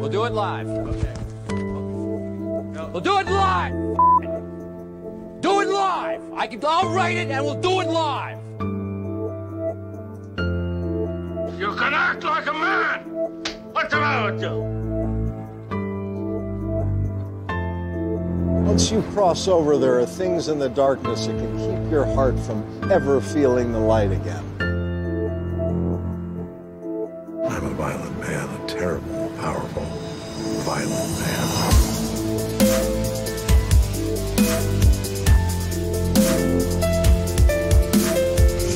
We'll do it live. Okay. We'll do it live. Do it live. I'll write it and we'll do it live. You can act like a man. What's the matter with you? Once you cross over, there are things in the darkness that can keep your heart from ever feeling the light again. I'm a violent man, a terrible, powerful, violent man.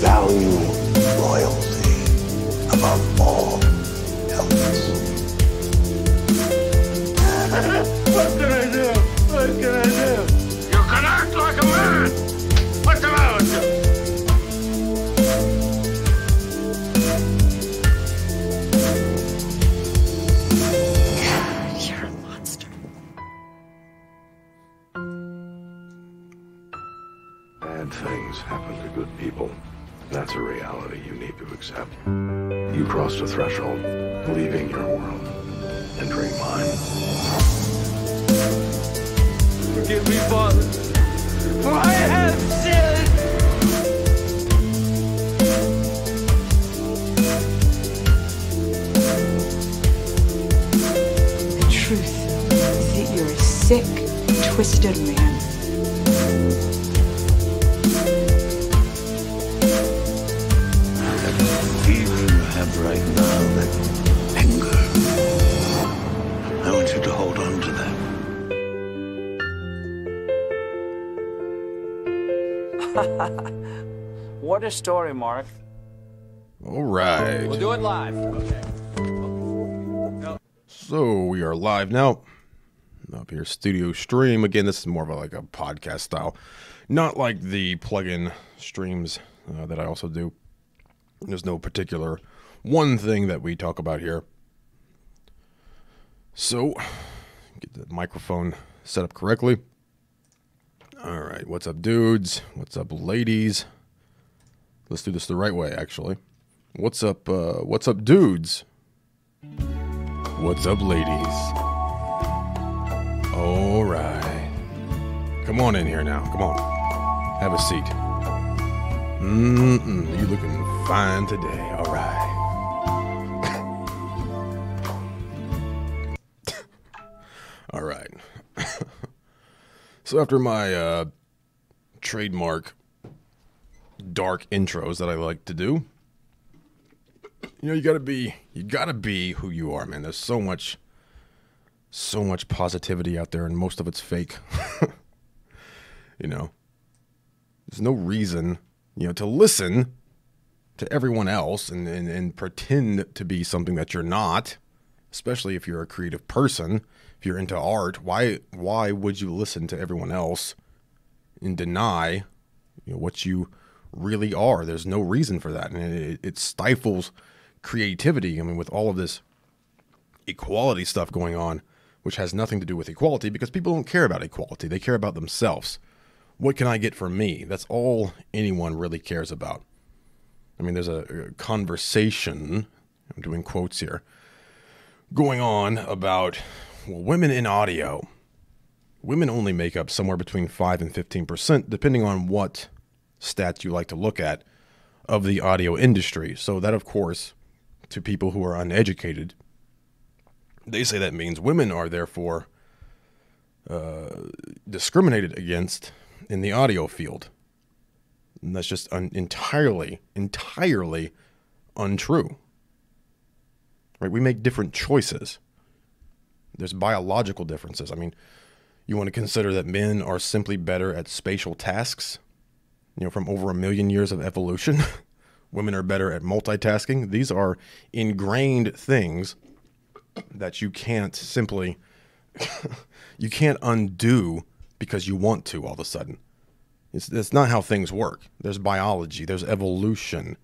Value loyalty above all else. What can I do? What can I do? You can act like a man. What's the matter with you? You're a monster. Bad things happen to good people. That's a reality you need to accept. You crossed a threshold, leaving your world, entering mine. Forgive me, Father, for I have sinned. The truth is that you're a sick, twisted man. That feeling you have right now, that anger, I want you to hold on to that. What a story, Mark. All right. We'll do it live. Okay. So we are live now. Up here, studio stream. Again, this is more of like a podcast style. Not like the plugin streams that I also do. There's no particular one thing that we talk about here. So, get the microphone set up correctly. All right, what's up, dudes? What's up, ladies? Let's do this the right way, actually. What's up, dudes? What's up, ladies? All right. Come on in here now. Come on. Have a seat. You looking fine today. All right. All right. So after my trademark dark intros that I like to do, you know, you gotta be who you are, man. There's so much positivity out there, and most of it's fake. You know, there's no reason, you know, to listen to everyone else and pretend to be something that you're not, especially if you're a creative person. If you're into art, why would you listen to everyone else and deny, you know, what you really are? There's no reason for that, and it stifles creativity. I mean, with all of this equality stuff going on, which has nothing to do with equality, because people don't care about equality. They care about themselves. What can I get for me? That's all anyone really cares about. I mean, there's a conversation, I'm doing quotes here, going on about, well, women in audio. Women only make up somewhere between 5 and 15%, depending on what stats you like to look at, of the audio industry. So that, of course, to people who are uneducated, they say that means women are therefore discriminated against in the audio field. And that's just entirely untrue. Right? We make different choices. There's biological differences. I mean, you want to consider that men are simply better at spatial tasks, you know, from over 1 million years of evolution. Women are better at multitasking. These are ingrained things that you can't simply, you can't undo because you want to all of a sudden. It's not how things work. There's biology, there's evolution.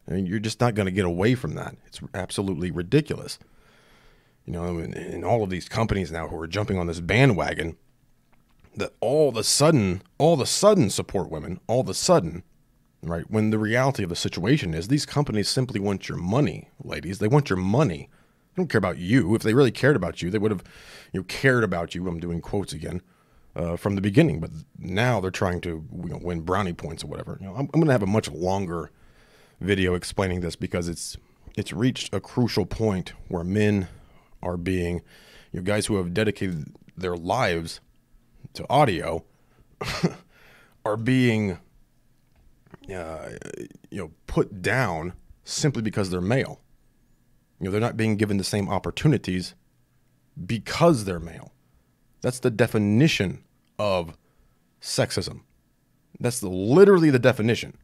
I mean, you're just not going to get away from that. It's absolutely ridiculous. You know, and all of these companies now who are jumping on this bandwagon that all of a sudden support women, all of a sudden, right? When the reality of the situation is these companies simply want your money, ladies. They want your money. don't care about you. If they really cared about you, they would have, cared about you. I'm doing quotes again from the beginning. But now they're trying to win brownie points or whatever. I'm going to have a much longer video explaining this because it's reached a crucial point where men are being, guys who have dedicated their lives to audio are being, put down simply because they're male. They're not being given the same opportunities because they're male. That's the definition of sexism. That's literally the definition.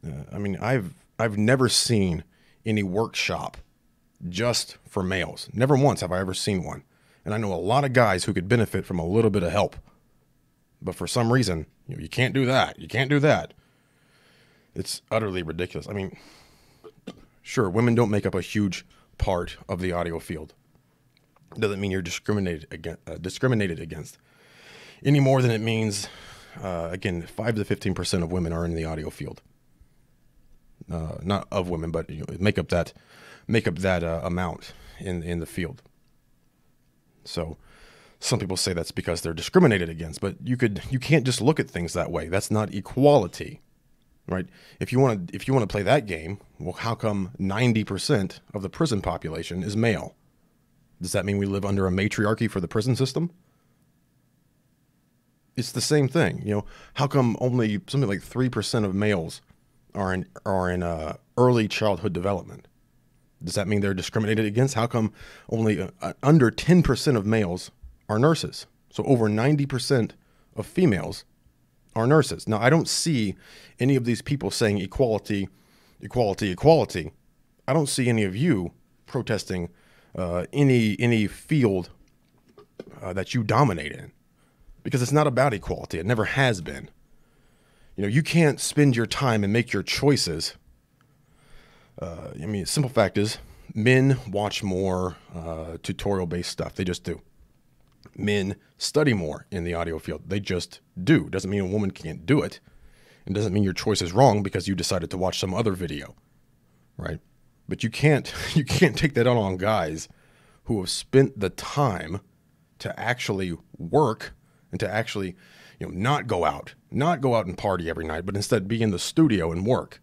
I've never seen any workshop just for males. Never once have I ever seen one. And I know a lot of guys who could benefit from a little bit of help. But for some reason, you can't do that. You can't do that. It's utterly ridiculous. Sure, women don't make up a huge part of the audio field. Doesn't mean you're discriminated against any more than it means, 5 to 15% of women are in the audio field. Not of women, but make up that amount in the field. So some people say that's because they're discriminated against, but you can't just look at things that way. That's not equality, right? If you want to play that game, well, how come 90% of the prison population is male? Does that mean we live under a matriarchy for the prison system? It's the same thing. How come only something like 3% of males are in early childhood development? Does that mean they're discriminated against? How come only under 10% of males are nurses? So over 90% of females are nurses. Now, I don't see any of these people saying equality, equality, equality. I don't see any of you protesting any field that you dominate in, because it's not about equality. It never has been. You can't spend your time and make your choices. Simple fact is, men watch more tutorial-based stuff. They just do. Men study more in the audio field. They just do. Doesn't mean a woman can't do it. It doesn't mean your choice is wrong because you decided to watch some other video, right? But you can't take that on guys who have spent the time to actually work and to actually, not go out and party every night, but instead be in the studio and work.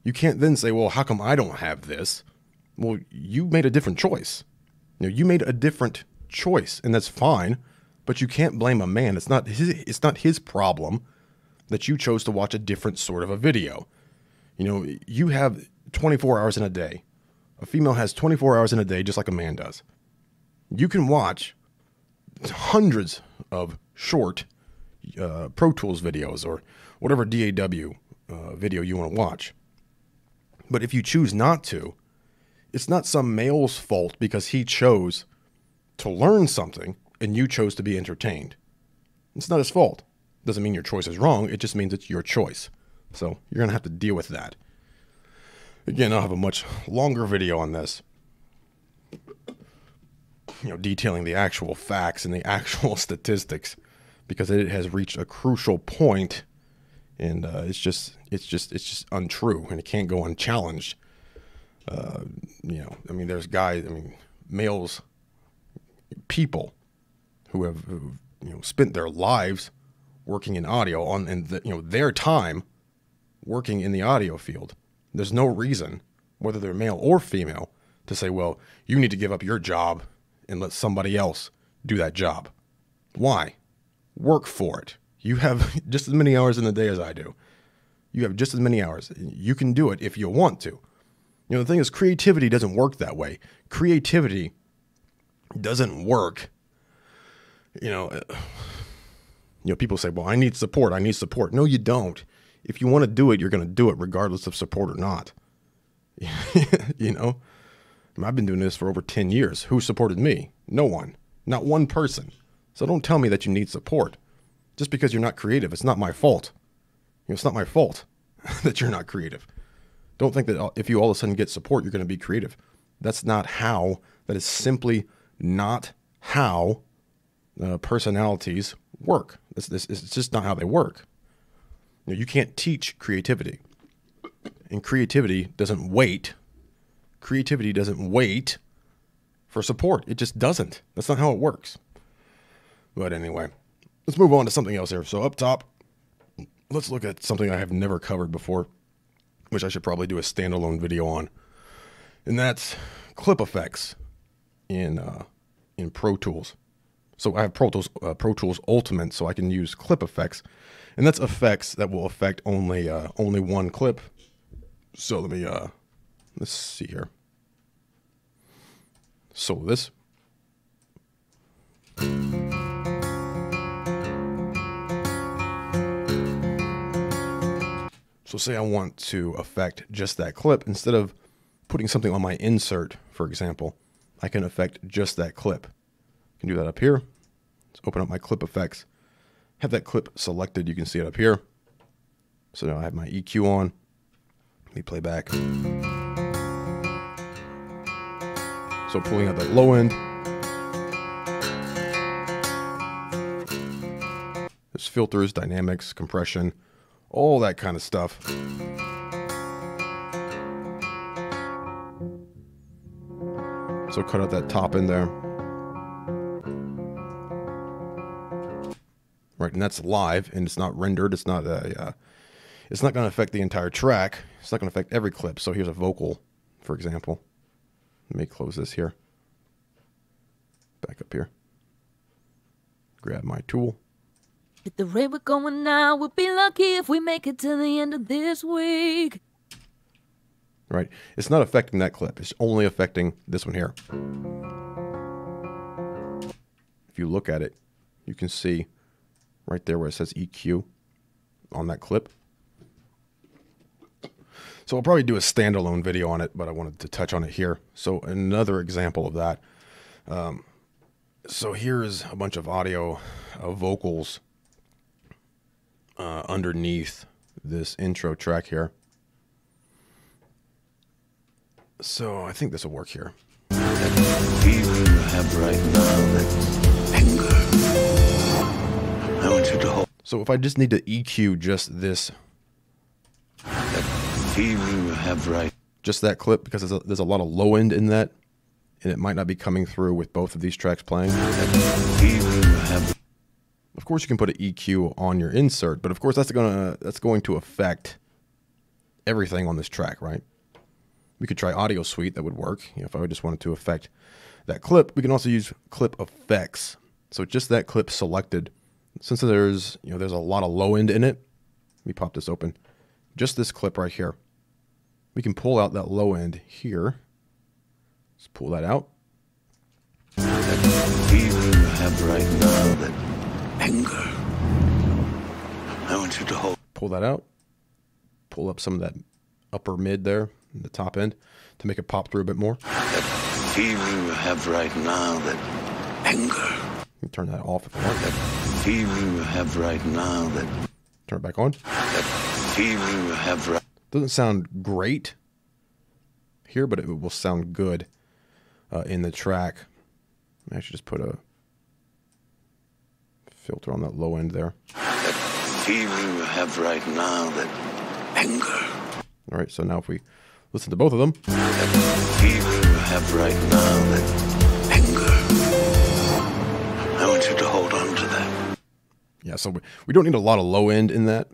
You can't then say, well, how come I don't have this? Well, you made a different choice. You made a different choice, and that's fine, but you can't blame a man. It's not his problem that you chose to watch a different sort of a video. You have 24 hours in a day. A female has 24 hours in a day, just like a man does. You can watch hundreds of short Pro Tools videos or whatever DAW video you want to watch. But if you choose not to, it's not some male's fault because he chose to learn something and you chose to be entertained. It's not his fault. Doesn't mean your choice is wrong. It just means it's your choice. So you're going to have to deal with that. Again, I'll have a much longer video on this, detailing the actual facts and the actual statistics, because it has reached a crucial point, and it's just untrue, and it can't go unchallenged. There's guys, males, people who have spent their lives working in audio their time working in the audio field. There's no reason, whether they're male or female, to say, well, you need to give up your job and let somebody else do that job. Why? Work for it. You have just as many hours in the day as I do. You have just as many hours. You can do it if you want to. The thing is, creativity doesn't work that way. Creativity doesn't work. People say, well, I need support. I need support. No, you don't. If you want to do it, you're going to do it regardless of support or not. I've been doing this for over 10 years. Who supported me? No one. Not one person. So don't tell me that you need support. Just because you're not creative, it's not my fault. It's not my fault that you're not creative. Don't think that if you all of a sudden get support, you're going to be creative. That's not how. That is simply not how personalities work. It's just not how they work. You can't teach creativity. And creativity doesn't wait. Creativity doesn't wait for support. It just doesn't. That's not how it works. But anyway, let's move on to something else here. So up top, let's look at something I have never covered before, which I should probably do a standalone video on. And that's clip effects in Pro Tools. So I have Pro Tools Ultimate, so I can use clip effects, and that's effects that will affect only one clip. So let me let's see here. So this. So say I want to affect just that clip. Instead of putting something on my insert, for example, I can affect just that clip. I can do that up here. Let's open up my clip effects. Have that clip selected. You can see it up here. So now I have my EQ on. Let me play back. So pulling out that low end. There's filters, dynamics, compression, all that kind of stuff. So cut out that top in there. Right, and that's live, and it's not rendered. It's not going to affect the entire track. It's not going to affect every clip. So here's a vocal, for example. Let me close this here. Back up here. Grab my tool. At the rate we're going now, we'll be lucky if we make it to the end of this week. Right, it's not affecting that clip. It's only affecting this one here. If you look at it, you can see right there where it says EQ on that clip. So I'll probably do a standalone video on it, but I wanted to touch on it here. So another example of that. So here's a bunch of audio vocals underneath this intro track here. So I think this will work here. That feeling you have right now, that anger. I want you to hold. So if I just need to EQ just this, That feeling you have right. just that clip, because there's a lot of low end in that, and it might not be coming through with both of these tracks playing. That feeling you have. Of course, you can put an EQ on your insert, but of course that's going to affect everything on this track, right? We could try Audio Suite. That would work. You know, if I just wanted to affect that clip, we can also use clip effects. So just that clip selected. Since there's a lot of low end in it, let me pop this open. Just this clip right here. We can pull out that low end here. Let's pull that out. That feeling you have right now, that anger. I want you to hold. Pull that out. Pull up some of that upper mid there, the top end, to make it pop through a bit more. That feeling you have right now, that anger. You turn that off if you want. That feeling you have right now, that. Turn it back on. That feeling you have right. Doesn't sound great here, but it will sound good in the track. I should just put a filter on that low end there. That feeling you have right now, that anger. All right, so now if we listen to both of them. That feeling you have right now, that anger. I want you to hold on to that. Yeah, so we don't need a lot of low end in that,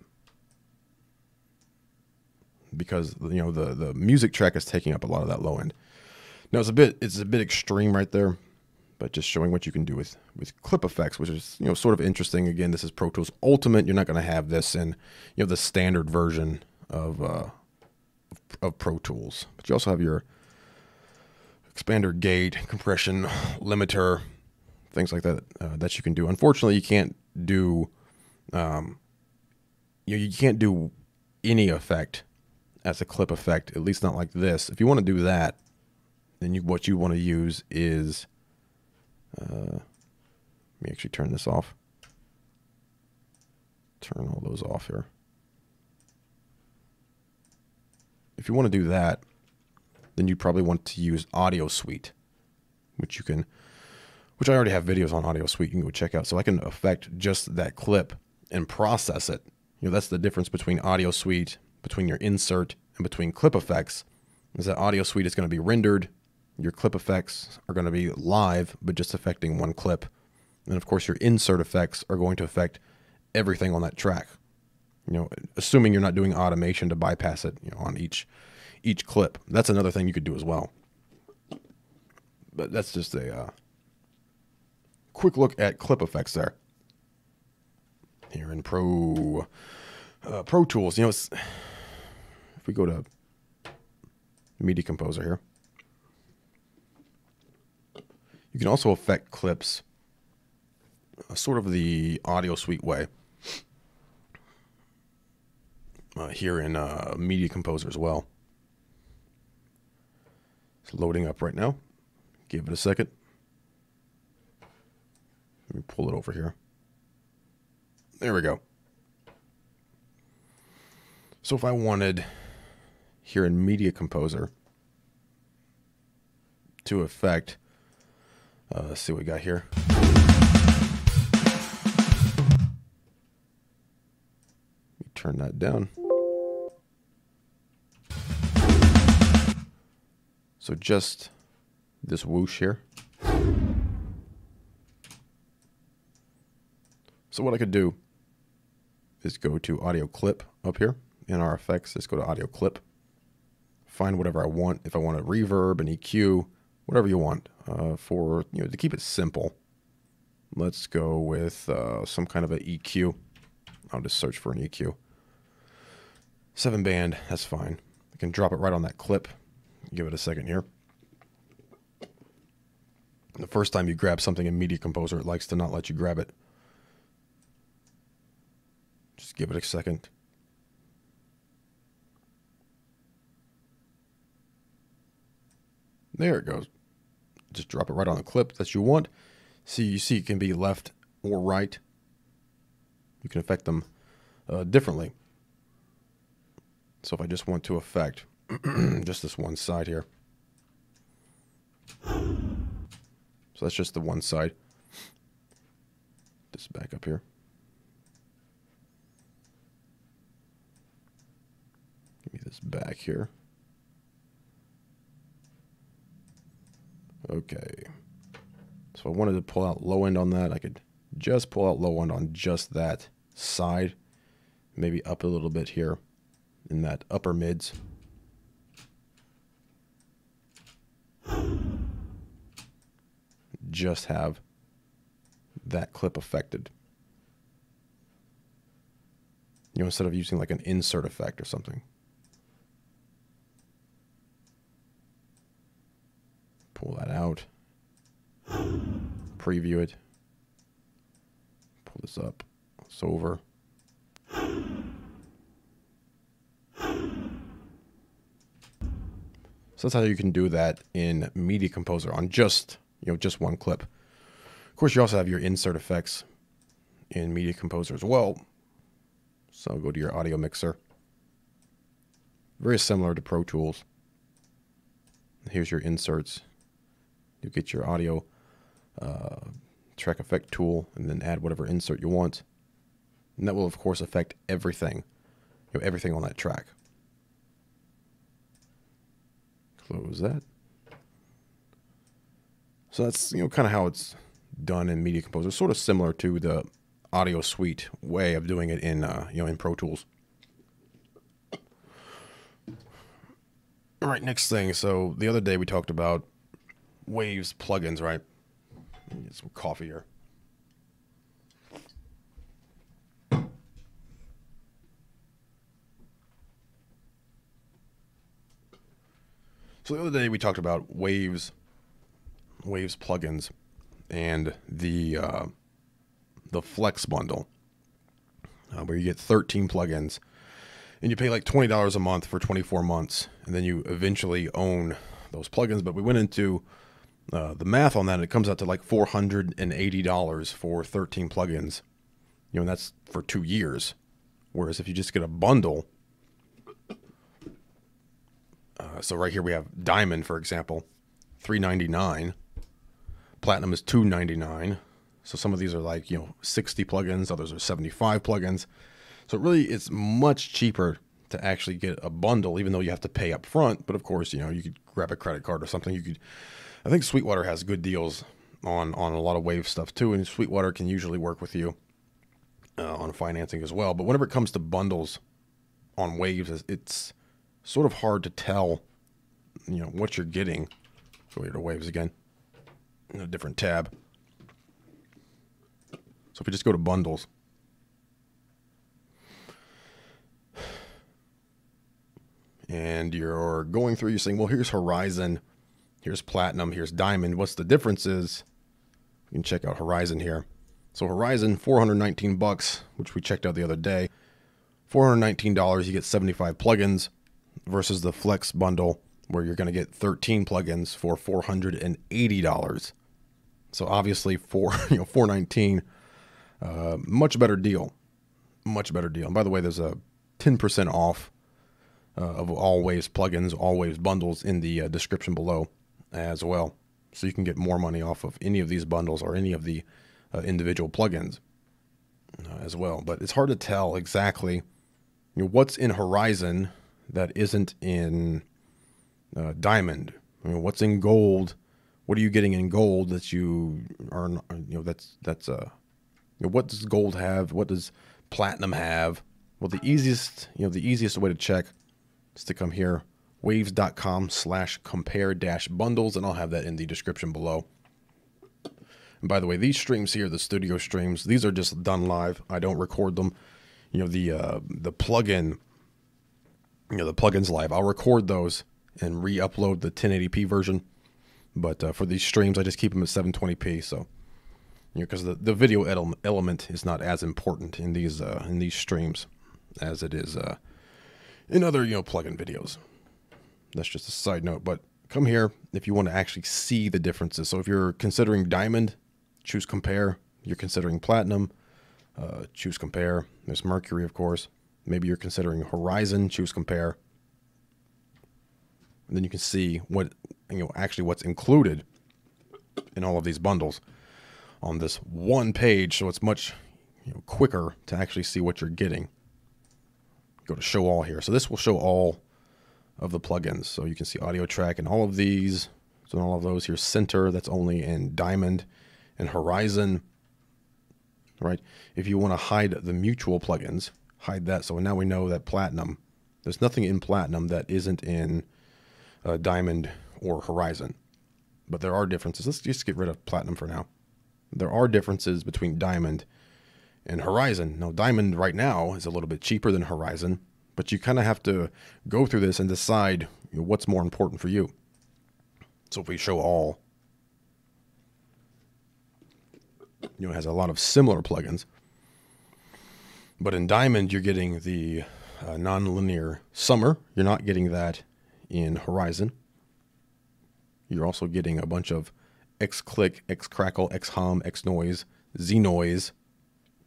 because the music track is taking up a lot of that low end. Now it's a bit extreme right there, but just showing what you can do with clip effects, which is sort of interesting. Again, this is Pro Tools Ultimate. You're not going to have this in the standard version of Pro Tools, but you also have your expander gate, compression, limiter, things like that that you can do. Unfortunately, you can't do you can't do any effect as a clip effect, at least not like this. If you want to do that, then what you want to use is let me actually turn this off. Turn all those off here. If you want to do that, then you probably want to use Audio Suite, which I already have videos on Audio Suite you can go check out. So I can affect just that clip and process it. That's the difference between Audio Suite, between your insert, and between clip effects, is that Audio Suite is going to be rendered Your clip effects are going to be live, but just affecting one clip. And of course, your insert effects are going to affect everything on that track. Assuming you're not doing automation to bypass it, on each clip. That's another thing you could do as well. But that's just a quick look at clip effects there. Here in Pro Tools, if we go to Media Composer here, you can also affect clips sort of the audio suite way here in Media Composer as well. It's loading up right now. Give it a second. Let me pull it over here. There we go. So if I wanted here in Media Composer to affect, let's see what we got here. Let me turn that down. So just this whoosh here. So what I could do is go to audio clip up here in our effects. Just go to audio clip, find whatever I want. If I want a reverb, an EQ, whatever you want, for to keep it simple. Let's go with some kind of an EQ. I'll just search for an EQ. 7-band, that's fine. I can drop it right on that clip. Give it a second here. The first time you grab something in Media Composer, it likes to not let you grab it. Just give it a second. There it goes. Just drop it right on the clip that you want. You see it can be left or right. You can affect them differently. So if I just want to affect just this one side here. So that's just the one side. Just back up here. Give me this back here. Okay. So if I wanted to pull out low end on that, I could just pull out low end on just that side. Maybe up a little bit here in that upper mids. Just have that clip affected. Instead of using like an insert effect or something. Pull that out. Preview it. Pull this up. It's over. So that's how you can do that in Media Composer on just one clip. Of course, you also have your insert effects in Media Composer as well. So go to your audio mixer. Very similar to Pro Tools. Here's your inserts. You get your audio track effect tool and then add whatever insert you want. And that will, of course, affect everything. Everything on that track. Close that. So that's kind of how it's done in Media Composer, sort of similar to the audio suite way of doing it in in Pro Tools. All right, next thing. So the other day we talked about Waves plugins, right? Let me get some coffee here. So the other day we talked about Waves plugins and the Flex bundle, where you get 13 plugins and you pay like $20 a month for 24 months, and then you eventually own those plugins. But we went into the math on that, and it comes out to like $480 for 13 plugins, and that's for 2 years. Whereas if you just get a bundle, so right here we have Diamond, for example, $399. Platinum is $299. So some of these are like 60 plugins, others are 75 plugins. So really, it's much cheaper to actually get a bundle, even though you have to pay up front. But of course, you know, you could grab a credit card or something. You could, I think Sweetwater has good deals on a lot of Wave stuff too, and Sweetwater can usually work with you on financing as well. But whenever it comes to bundles on Waves, it's sort of hard to tell, you know, what you're getting. Go here to Waves again, in a different tab. So if you just go to bundles, and you're going through, you're saying, well, here's Horizon, here's Platinum, here's Diamond. What's the difference is, you can check out Horizon here. So Horizon, $419, which we checked out the other day. $419, you get 75 plugins versus the Flex bundle, where you're going to get 13 plugins for $480. So obviously $419, much better deal. Much better deal. And by the way, there's a 10% off of all Waves plugins, all Waves bundles in the description below as well. So you can get more money off of any of these bundles or any of the individual plugins as well. But it's hard to tell exactly, you know, what's in Horizon that isn't in Diamond. I mean, what's in Gold? What are you getting in Gold that you are, you know, that's you know, what does Gold have? What does Platinum have? Well, the easiest way to check is to come here, waves.com/compare-bundles, and I'll have that in the description below. And by the way, these streams here, the studio streams, these are just done live. I don't record them. You know, the plugin, you know, the plugins live, I'll record those and re-upload the 1080p version. But for these streams, I just keep them at 720p. So, you know, because the video element is not as important in these streams as it is in other, you know, plugin videos. That's just a side note. But come here if you want to actually see the differences. So if you're considering Diamond, choose Compare. You're considering Platinum, choose Compare. There's Mercury, of course. Maybe you're considering Horizon, choose Compare. And then you can see what, you know, actually what's included in all of these bundles on this one page. So it's much, you know, quicker to actually see what you're getting. Go to show all here. So this will show all of the plugins. So you can see audio track and all of these. So all of those here, center, that's only in Diamond and Horizon, right? If you want to hide the mutual plugins, hide that. So now we know that Platinum, there's nothing in Platinum that isn't in Diamond or Horizon. But there are differences. Let's just get rid of Platinum for now. There are differences between Diamond and Horizon. Now, Diamond right now is a little bit cheaper than Horizon, but you kind of have to go through this and decide, you know, what's more important for you. So if we show all, you know, it has a lot of similar plugins. But in Diamond, you're getting the non-linear summer. You're not getting that in Horizon. You're also getting a bunch of X-Click, X-Crackle, X-Hum, X-Noise, Z-Noise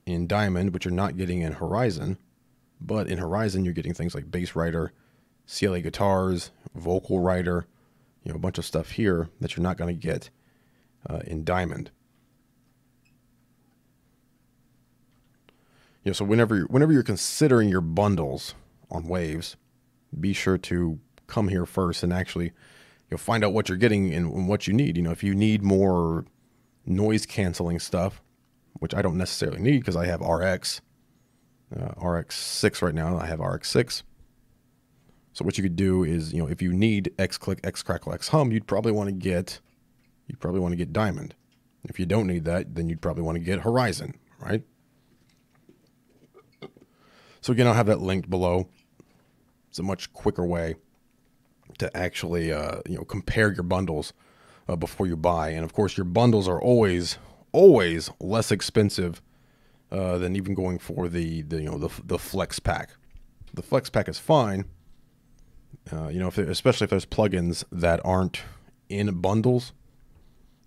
in Diamond, but you're not getting in Horizon. But in Horizon, you're getting things like Bass Writer, CLA guitars, Vocal Writer, you know, a bunch of stuff here that you're not going to get in Diamond. You know, so whenever you're considering your bundles on Waves, be sure to come here first and actually, you'll find out what you're getting and what you need. You know, if you need more noise canceling stuff, which I don't necessarily need because I have RX 6 right now. I have RX 6. So what you could do is, you know, if you need X-Click, X-Crackle, X-Hum, you'd probably want to get Diamond. If you don't need that, then you'd probably want to get Horizon, right? So again, I'll have that linked below. It's a much quicker way to actually, you know, compare your bundles before you buy. And of course, your bundles are always less expensive than even going for the Flex Pack. The Flex Pack is fine, you know, especially if there's plugins that aren't in bundles,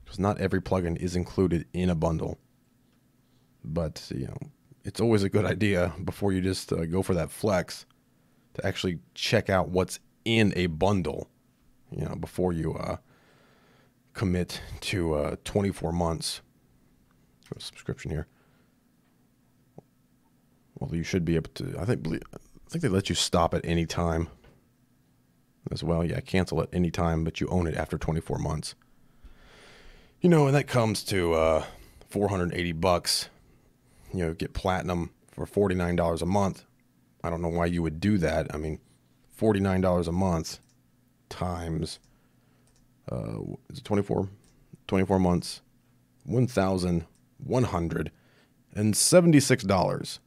because not every plugin is included in a bundle. But you know, it's always a good idea before you just go for that Flex to actually check out what's in a bundle, you know, before you commit to 24 months. Go to subscription here. Well, you should be able to, I think think they let you stop at any time as well. Yeah, cancel at any time, but you own it after 24 months. You know, and that comes to $480. You know, get platinum for $49 a month. I don't know why you would do that. I mean, $49 a month times is it 24 months, $1,176.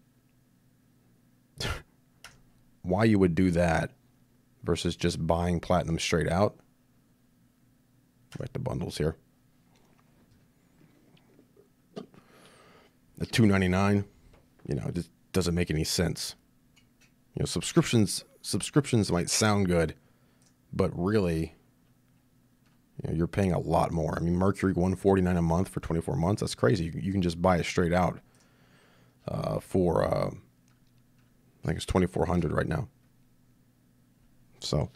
Why you would do that versus just buying platinum straight out? Back to bundles here. The $2.99, you know, it just doesn't make any sense. You know, subscriptions might sound good, but really, you know, you're paying a lot more. I mean, Mercury $149 a month for 24 months. That's crazy. You can just buy it straight out for I think it's $2,400 right now. So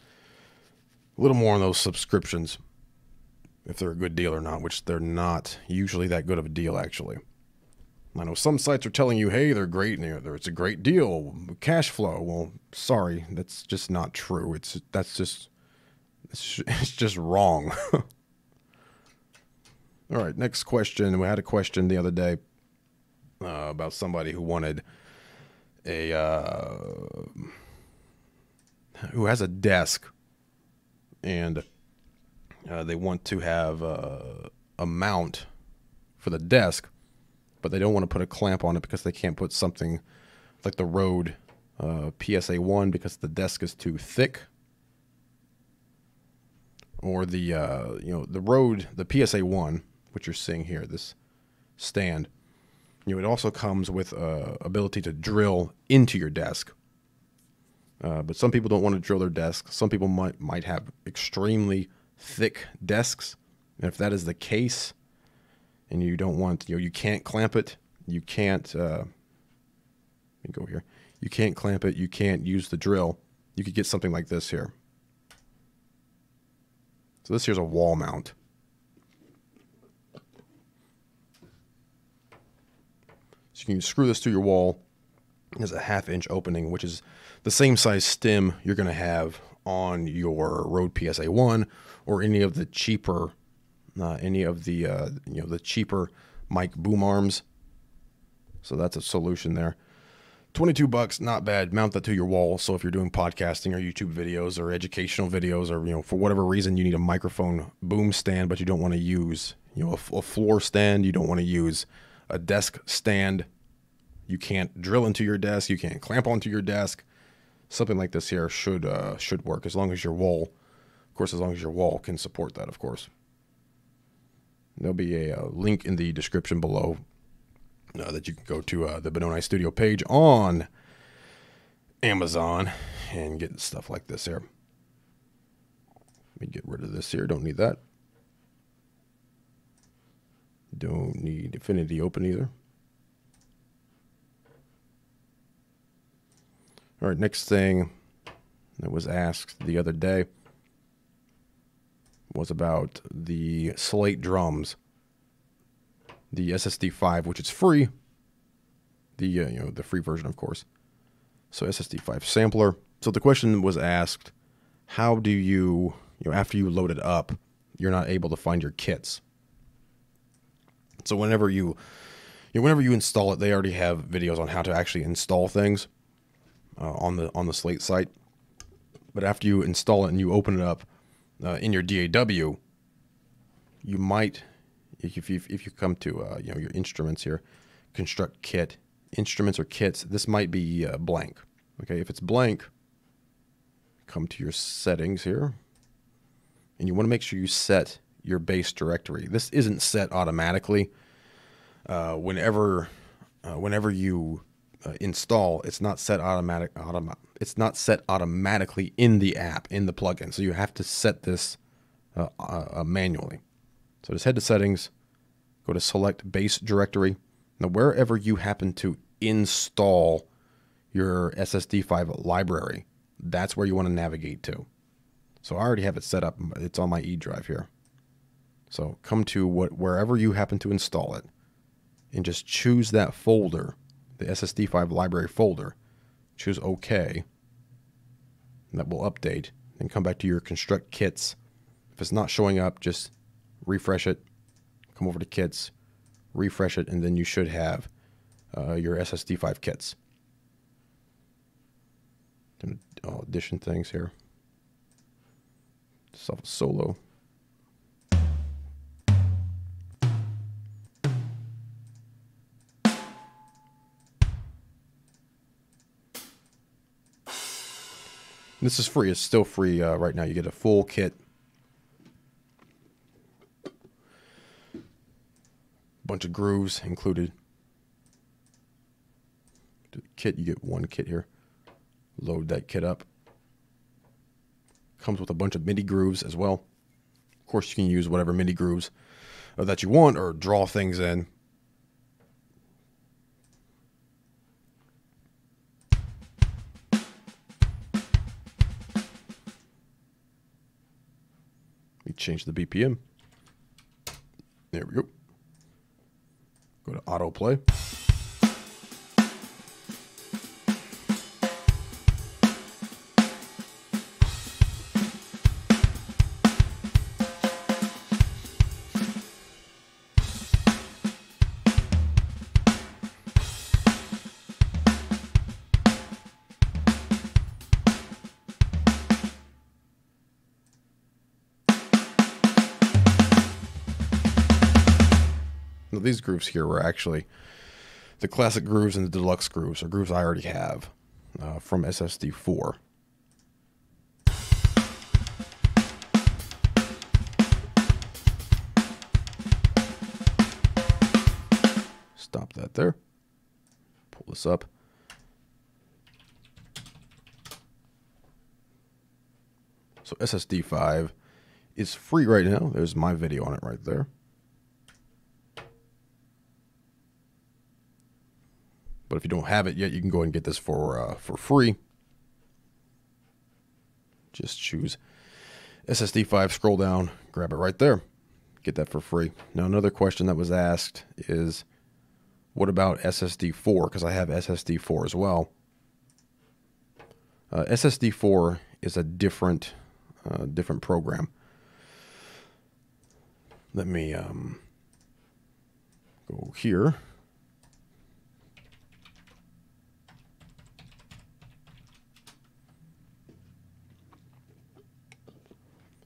a little more on those subscriptions, if they're a good deal or not, which they're not usually that good of a deal, actually. I know some sites are telling you, hey, they're great, and it's a great deal, cash flow. Well, sorry, that's just not true. It's just wrong. All right, next question. We had a question the other day about somebody who wanted who has a desk, and they want to have a mount for the desk, but they don't want to put a clamp on it because they can't put something like the Rode PSA-1 because the desk is too thick. Or the the Rode, the PSA-1, which you're seeing here, this stand, you know, it also comes with ability to drill into your desk. But some people don't want to drill their desk. Some people might have extremely thick desks. And if that is the case, and you don't want, you can't clamp it, you can't, let me go here. You can't clamp it, you can't use the drill. You could get something like this here. So this here's a wall mount. So you can screw this to your wall. There's a 1/2-inch opening, which is the same size stem you're going to have on your Rode PSA-1 or any of the cheaper, the cheaper mic boom arms. So that's a solution there. $22, not bad. Mount that to your wall. So if you're doing podcasting or YouTube videos or educational videos, or for whatever reason you need a microphone boom stand, but you don't want to use a floor stand, you don't want to use a desk stand, you can't drill into your desk, you can't clamp onto your desk. Something like this here should work as long as your wall, of course, as long as your wall can support that, of course. There'll be a link in the description below that you can go to the BenoniStudio page on Amazon and get stuff like this here. Let me get rid of this here. Don't need that. Don't need Infinity open either. All right, next thing that was asked the other day was about the Slate drums, the SSD5, which is free, the free version, of course. So SSD5 sampler. So the question was asked, how do you, after you load it up, you're not able to find your kits. So whenever you install it, they already have videos on how to actually install things on the Slate site. But after you install it and you open it up in your DAW, you might, if you come to your instruments here, construct kit, instruments or kits, this might be blank. Okay, if it's blank, come to your settings here, and you want to make sure you set your base directory. This isn't set automatically. Whenever you install, it's not set it's not set automatically in the app, in the plugin. So you have to set this manually. So just head to settings, go to select base directory. Now wherever you happen to install your SSD5 library, that's where you want to navigate to. So I already have it set up. It's on my E drive here. So come to wherever you happen to install it and just choose that folder, the SSD5 library folder. Choose OK, And that will update and come back to your construct kits. If it's not showing up, just refresh it, come over to kits, refresh it, and then you should have your SSD5 kits. Addition things here. Self solo. This is free. It's still free right now. You get a full kit. Bunch of grooves included. The kit, you get one kit here. Load that kit up. Comes with a bunch of MIDI grooves as well. Of course, you can use whatever MIDI grooves that you want or draw things in. We change the BPM. There we go. Go to autoplay. These grooves here were actually the classic grooves and the deluxe grooves, or grooves I already have from SSD4. Stop that there. Pull this up. So SSD5 is free right now. There's my video on it right there. But if you don't have it yet, you can go ahead and get this for free. Just choose SSD5, scroll down, grab it right there. Get that for free. Now, another question that was asked is, what about SSD4? Because I have SSD4 as well. SSD4 is a different program. Let me go here.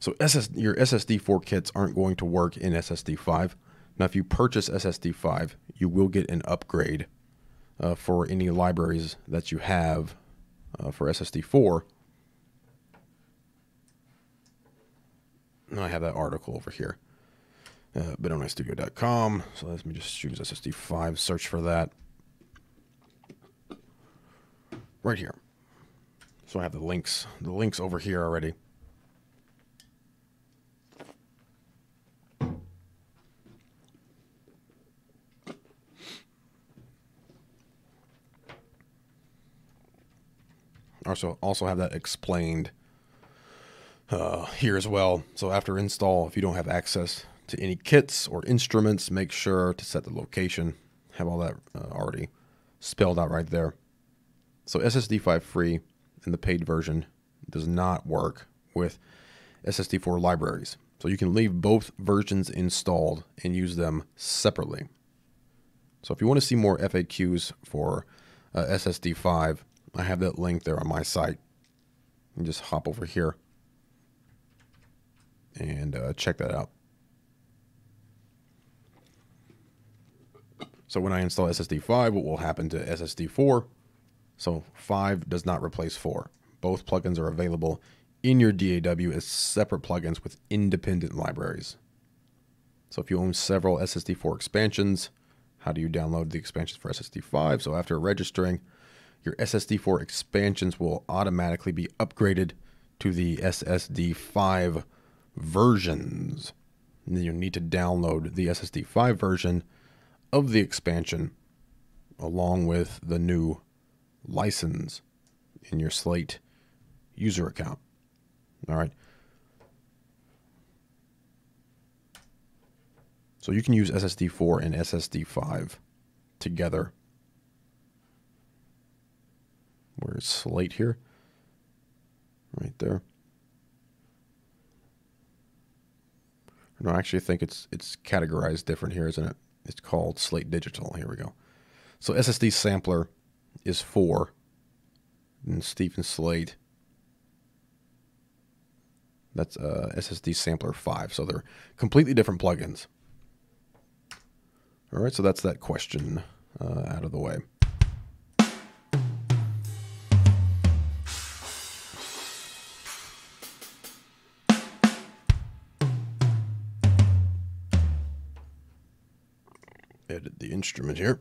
So your SSD4 kits aren't going to work in SSD5. Now, if you purchase SSD5, you will get an upgrade for any libraries that you have for SSD4. And I have that article over here, BenoniStudio.com. So let me just choose SSD5, search for that. Right here. So I have the links over here already. Also have that explained here as well. So after install, if you don't have access to any kits or instruments, make sure to set the location. Have all that already spelled out right there. So SSD5 free and the paid version does not work with SSD4 libraries. So you can leave both versions installed and use them separately. So if you want to see more FAQs for SSD5, I have that link there on my site. You just hop over here and check that out. So when I install SSD5, what will happen to SSD4? So 5 does not replace 4. Both plugins are available in your DAW as separate plugins with independent libraries. So if you own several SSD4 expansions, how do you download the expansions for SSD5? So after registering, your SSD4 expansions will automatically be upgraded to the SSD5 versions. And then you need to download the SSD5 version of the expansion along with the new license in your Slate user account. All right. So you can use SSD4 and SSD5 together. Where's Slate here? right there. No, I actually think it's categorized different here, isn't it? It's called Slate Digital. Here we go. So SSD sampler is 4, and Stephen Slate, that's SSD sampler 5. So they're completely different plugins. All right, so that's that question out of the way. Edit the instrument here.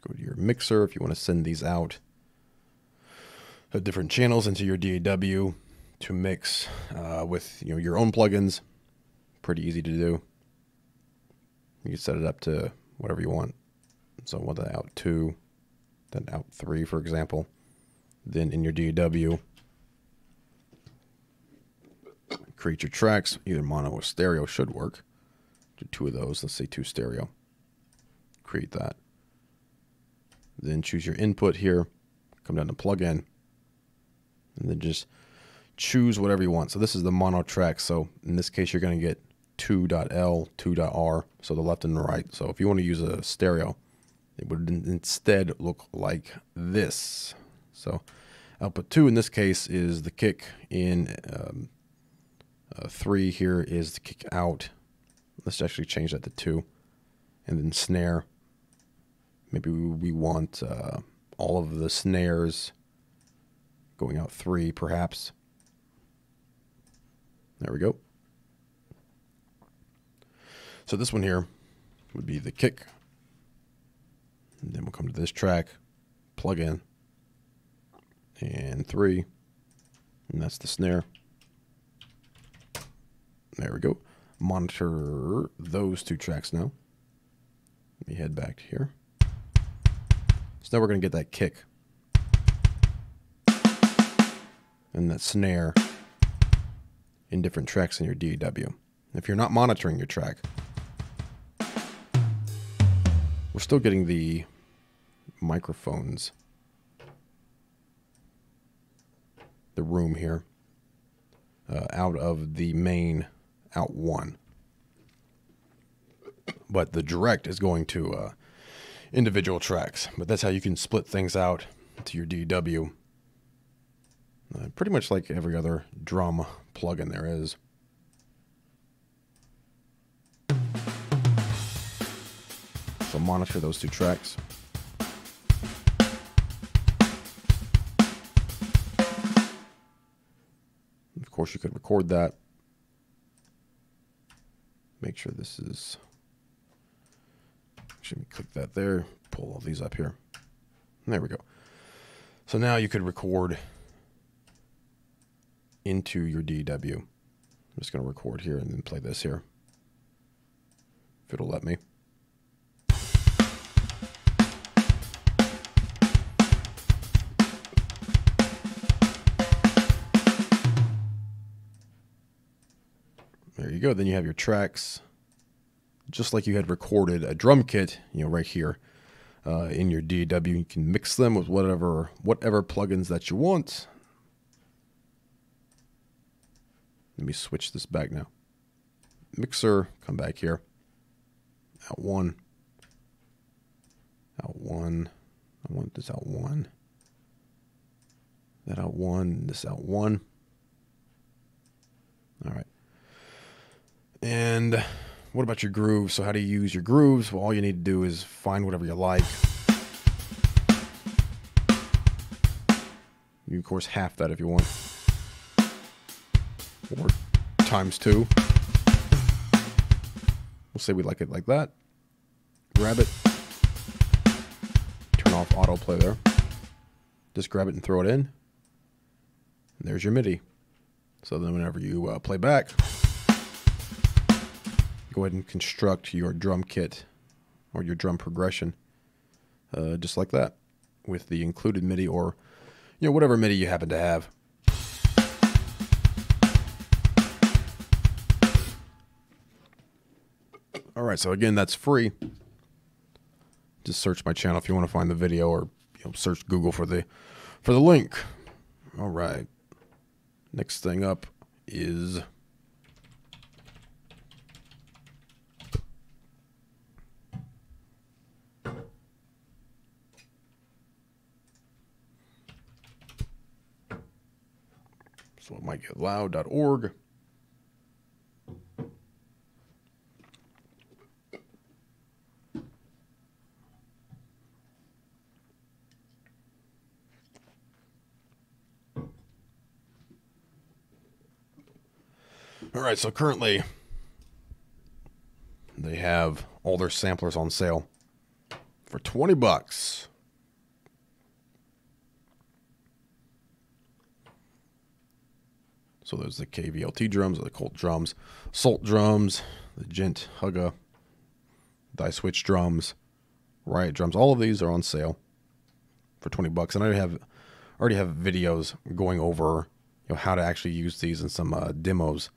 Go to your mixer if you want to send these out different channels into your DAW to mix with your own plugins. Pretty easy to do. You can set it up to whatever you want. So I want that out 2, then out 3, for example. Then in your DAW, create your tracks. Either mono or stereo should work. Do 2 of those. Let's say 2 stereo. Create that. Then choose your input here. Come down to plugin. And then just choose whatever you want. So this is the mono track. So in this case, you're going to get 2.L, 2.R. So the left and the right. So if you want to use a stereo, it would instead look like this. So output 2 in this case is the kick in. 3 here is the kick out. Let's actually change that to 2. And then snare. Maybe we want all of the snares going out 3, perhaps. There we go. So this one here would be the kick. And then we'll come to this track, plug in, and 3. And that's the snare. There we go. Monitor those 2 tracks now. Let me head back to here. So now we're going to get that kick and that snare in different tracks in your DAW. If you're not monitoring your track, we're still getting the microphones, the room here, out of the main out 1. But the direct is going to individual tracks. But that's how you can split things out to your DAW. Pretty much like every other drum plugin there is. So monitor those 2 tracks. Of course, you could record that. Make sure this is... Actually, click that there. Pull all these up here. There we go. So now you could record into your DAW. I'm just going to record here and then play this here, if it'll let me. There you go. Then you have your tracks, just like you had recorded a drum kit, right here in your DAW. You can mix them with whatever plugins that you want. Let me switch this back now. Mixer, come back here. Out 1. Out 1. I want this out 1. That out 1. This out 1. All right. And what about your grooves? So how do you use your grooves? Well, all you need to do is find whatever you like. You, of course, half that if you want. Or times 2. We'll say we like it like that. Grab it. Turn off autoplay there. Just grab it and throw it in. And there's your MIDI. So then whenever you play back, go ahead and construct your drum kit or your drum progression just like that with the included MIDI or whatever MIDI you happen to have. All right, so again, that's free just search my channel if you want to find the video, or search Google for the link. All right. Next thing up is so it might get loud.org. All right, so currently they have all their samplers on sale for $20. So there's the KVLT drums, the Colt drums, Salt drums, the Gent Hugga, Die Switch drums, Riot drums. All of these are on sale for $20, and I already have videos going over how to actually use these and some demos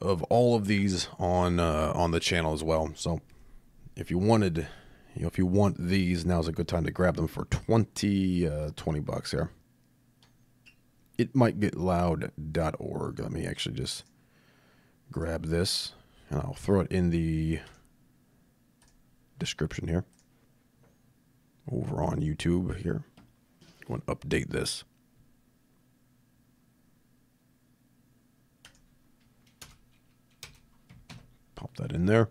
of all of these on the channel as well. So if you wanted, if you want these, now's a good time to grab them for $20 here. It might get loud.org. Let me actually just grab this and I'll throw it in the description here over on YouTube here. I want to update this. Pop that in there.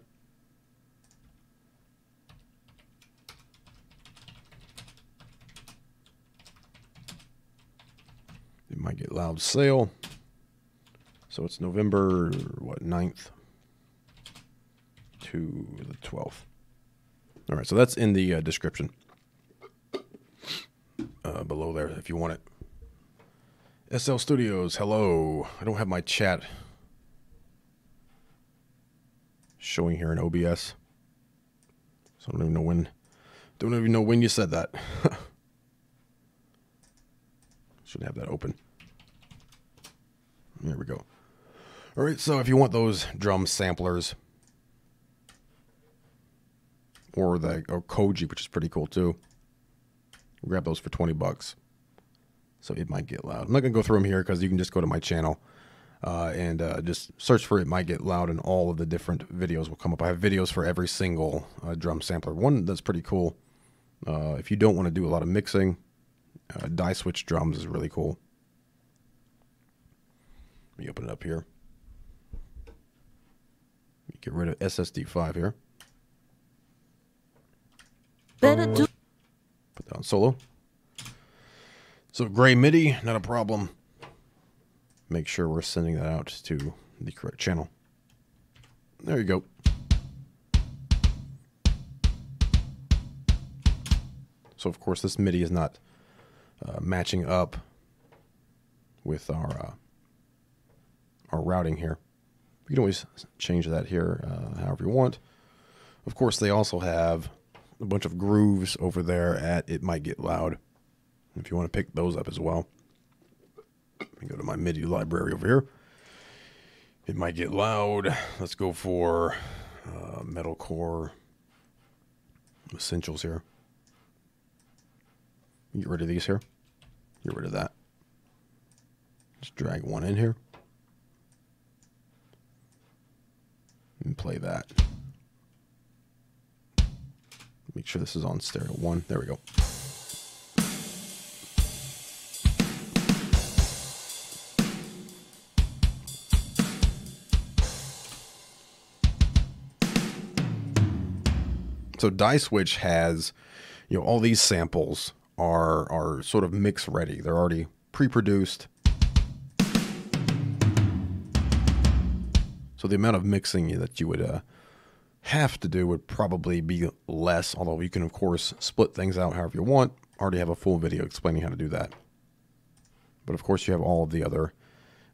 It might get loud sale. So it's November, 9th to the 12th. All right, so that's in the description below there if you want it. SL Studios, hello. I don't have my chat showing here in OBS, so I don't even know when you said that. Should have that open. There we go. All right, so if you want those drum samplers, or Koji, which is pretty cool too, grab those for $20. So it might get loud. I'm not gonna go through them here because you can just go to my channel and just search for It Might Get Loud, and all of the different videos will come up. I have videos for every single drum sampler. One that's pretty cool. If you don't want to do a lot of mixing, Die Switch drums is really cool. Let me open it up here. Get rid of SSD5 here. Put that on solo. So gray MIDI, not a problem. Make sure we're sending that out to the correct channel. There you go. So of course this MIDI is not matching up with our routing here. You can always change that here however you want. Of course, they also have a bunch of grooves over there at It Might Get Loud, if you want to pick those up as well. Let me go to my MIDI library over here. It Might Get Loud. Let's go for metalcore essentials here. Get rid of these here. Get rid of that. Just drag one in here. And play that. Make sure this is on stereo 1. There we go. So Die Switch has, all these samples are sort of mix ready. They're already pre-produced. So the amount of mixing that you would have to do would probably be less, although you can, of course, split things out however you want. I already have a full video explaining how to do that. But, of course, you have all of the other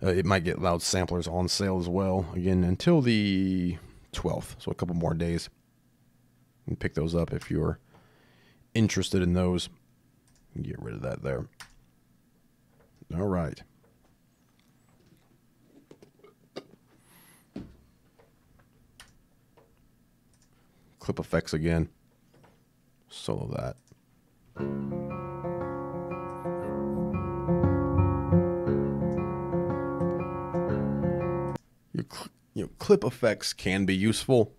It Might Get Loud samplers on sale as well. Again, until the 12th, so a couple more days. You can pick those up if you're interested in those. Get rid of that there. All right. Clip effects again. solo that. Clip effects can be useful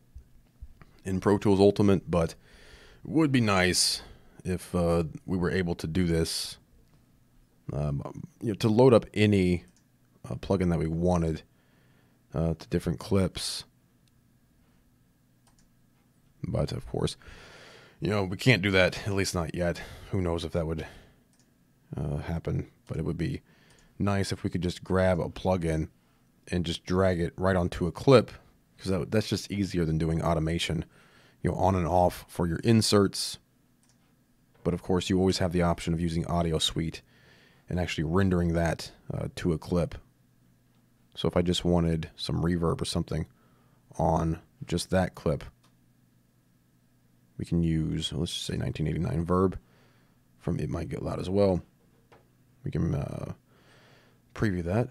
in Pro Tools Ultimate, but it would be nice if we were able to do this, to load up any plugin that we wanted to different clips. But of course, we can't do that, at least not yet. Who knows if that would happen, but it would be nice if we could just grab a plugin and just drag it right onto a clip, because that's just easier than doing automation, on and off for your inserts. But of course, you always have the option of using Audio Suite and actually rendering that to a clip. So if I just wanted some reverb or something on just that clip, we can use, let's just say 1989 Verb from It Might Get Loud as well. We can preview that.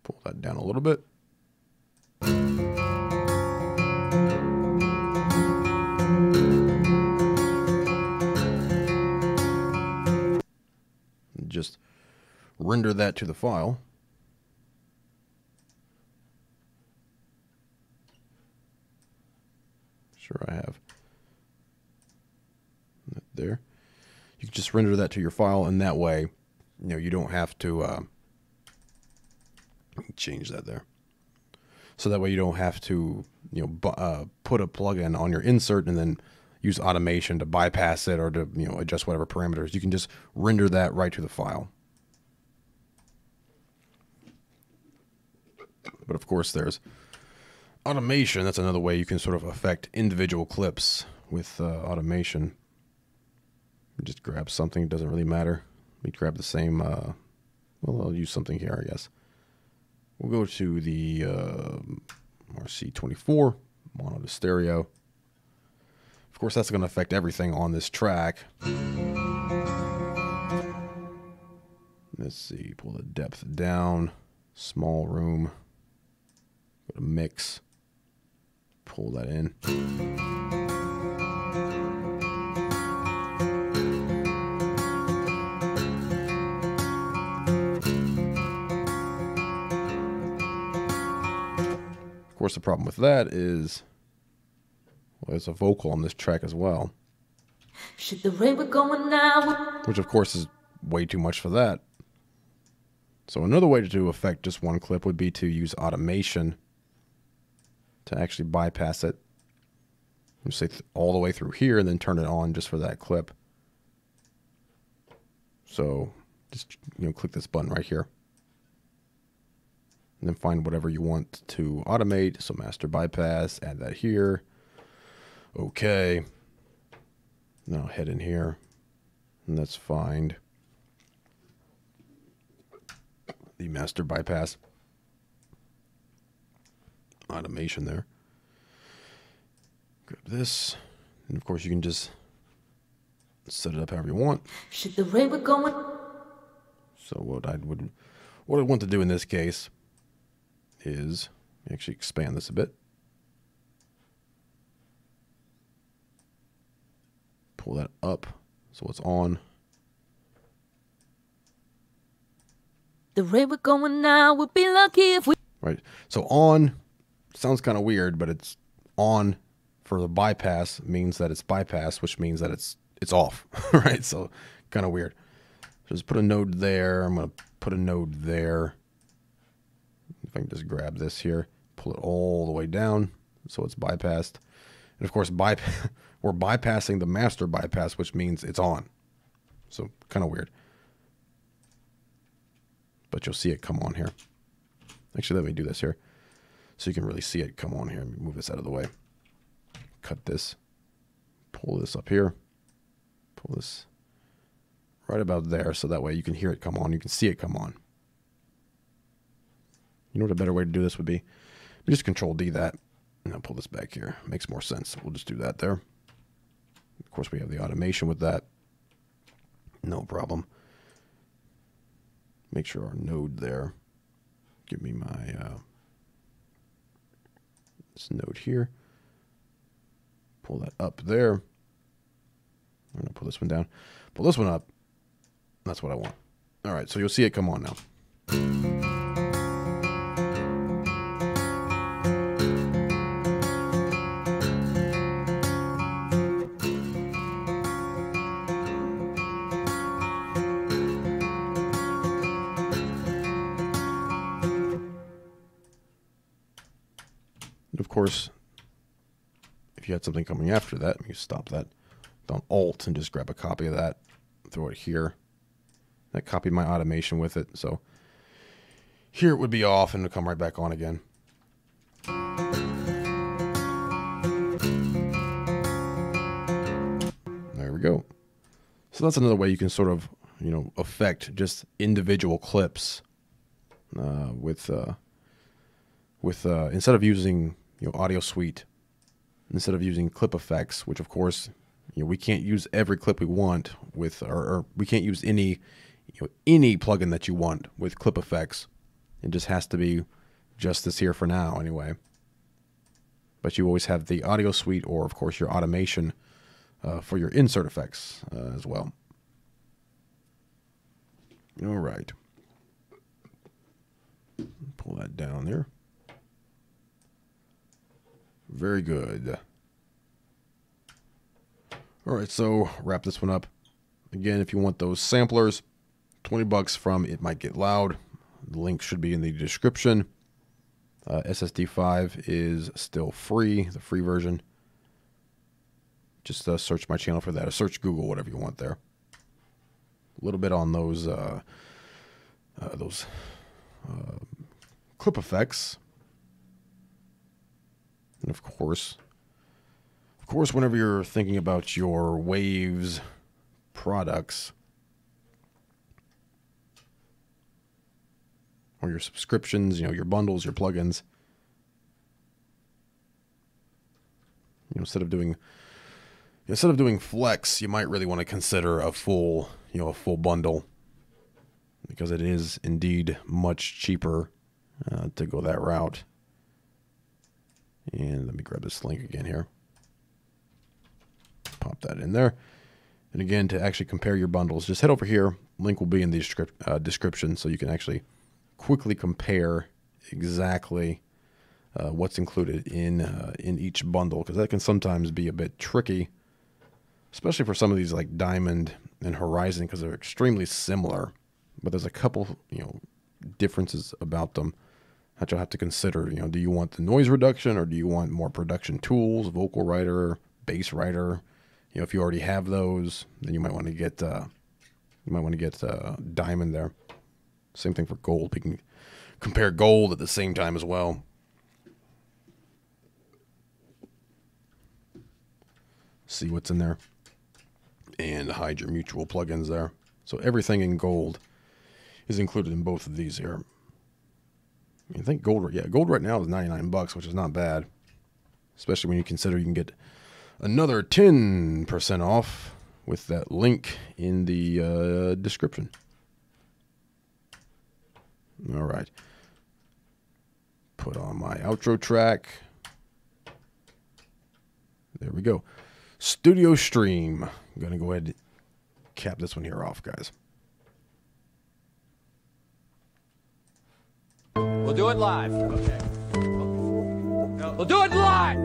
Pull that down a little bit. Just render that to the file. Sure, I have that there. You can just render that to your file, and that way, you don't have to change that there. So that way you don't have to, put a plugin on your insert and then use automation to bypass it or to, adjust whatever parameters. You can just render that right to the file. But of course, there's automation. That's another way you can sort of affect individual clips with automation. Just grab something, it doesn't really matter. We grab the same, well, I'll use something here, I guess. We'll go to the RC24, mono to stereo. Of course, that's going to affect everything on this track. Let's see, pull the depth down, small room, go to mix, pull that in. Of course, the problem with that is, well, there's a vocal on this track as well. Should the rain be going now? Which, of course, is way too much for that. So another way to affect just one clip would be to use automation to actually bypass it. You say all the way through here and then turn it on just for that clip. So just click this button right here. And then find whatever you want to automate. So master bypass, add that here. Okay. Now head in here. And let's find the master bypass automation there. Grab this. And of course you can just set it up however you want. Should the rain be going? So what I want to do in this case is actually expand this a bit. Pull that up so it's on. The rain we're going now, we'll be lucky if we... Right, so on sounds kind of weird, but it's on for the bypass means that it's bypassed, which means that it's off, right? So kind of weird. Just put a node there. I'm going to put a node there. If I can just grab this here, pull it all the way down so it's bypassed. And of course, we're bypassing the master bypass, which means it's on. So kind of weird. But you'll see it come on here. Actually, let me do this here so you can really see it come on here. Move this out of the way. Cut this. Pull this up here. Pull this right about there so that way you can hear it come on. You can see it come on. You know what a better way to do this would be? Just Control D that. And I'll pull this back here. Makes more sense. We'll just do that there. Of course, we have the automation with that. No problem. Make sure our node there. Give me my this node here. Pull that up there. I'm gonna pull this one down. Pull this one up. That's what I want. All right, so you'll see it come on now. Of course, if you had something coming after that, you stop that on Alt and just grab a copy of that, throw it here. That copied my automation with it, so here it would be off and it'll come right back on again. There we go. So that's another way you can sort of, you know, affect just individual clips with instead of using, you know, Audio Suite, instead of using clip effects, which of course, you know, we can't use every clip we want with, or we can't use any, you know, any plugin that you want with clip effects. It just has to be just this here for now anyway. But you always have the Audio Suite, or of course your automation for your insert effects as well. All right. Pull that down there. Very good. All right, so wrap this one up. Again, if you want those samplers, $20 from It Might Get Loud. The link should be in the description. SSD5 is still free, the free version. Just search my channel for that, or search Google, whatever you want there. A little bit on those clip effects. And of course, whenever you're thinking about your Waves products or your subscriptions, you know, your bundles, your plugins, you know, instead of doing Flex, you might really want to consider a full, you know, a full bundle, because it is indeed much cheaper to go that route. And let me grab this link again here. Pop that in there. And again, to actually compare your bundles, just head over here. Link will be in the description, so you can actually quickly compare exactly what's included in each bundle, because that can sometimes be a bit tricky, especially for some of these like Diamond and Horizon, because they're extremely similar, but there's a couple, you know, differences about them that you'll have to consider. You know, do you want the noise reduction, or do you want more production tools, vocal writer, bass writer? You know, if you already have those, then you might want to get Diamond there. Same thing for Gold. We can compare Gold at the same time as well. See what's in there, and hide your mutual plugins there. So everything in Gold is included in both of these here. I think Gold, yeah, Gold right now is $99, which is not bad, especially when you consider you can get another 10% off with that link in the description. All right. Put on my outro track. There we go. Studio Stream. I'm going to go ahead and cap this one here off, guys. We'll do it live. Okay. We'll do it live.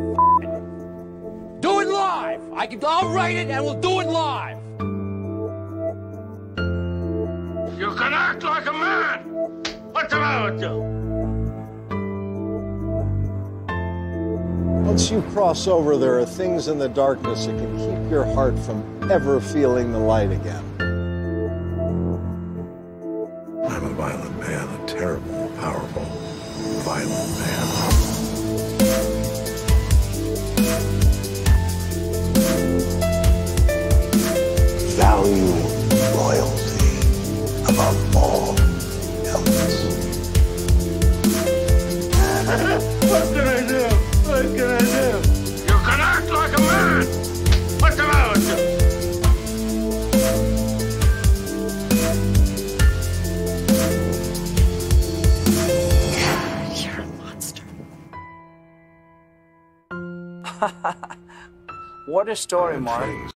Do it live. I'll write it and we'll do it live. You can act like a man. What's the matter with you? Once you cross over, there are things in the darkness that can keep your heart from ever feeling the light again. I'm a violent man, a terrible, powerful, violent man. Value loyalty above all else. What can I do? What can I What a story, Bad Mark. things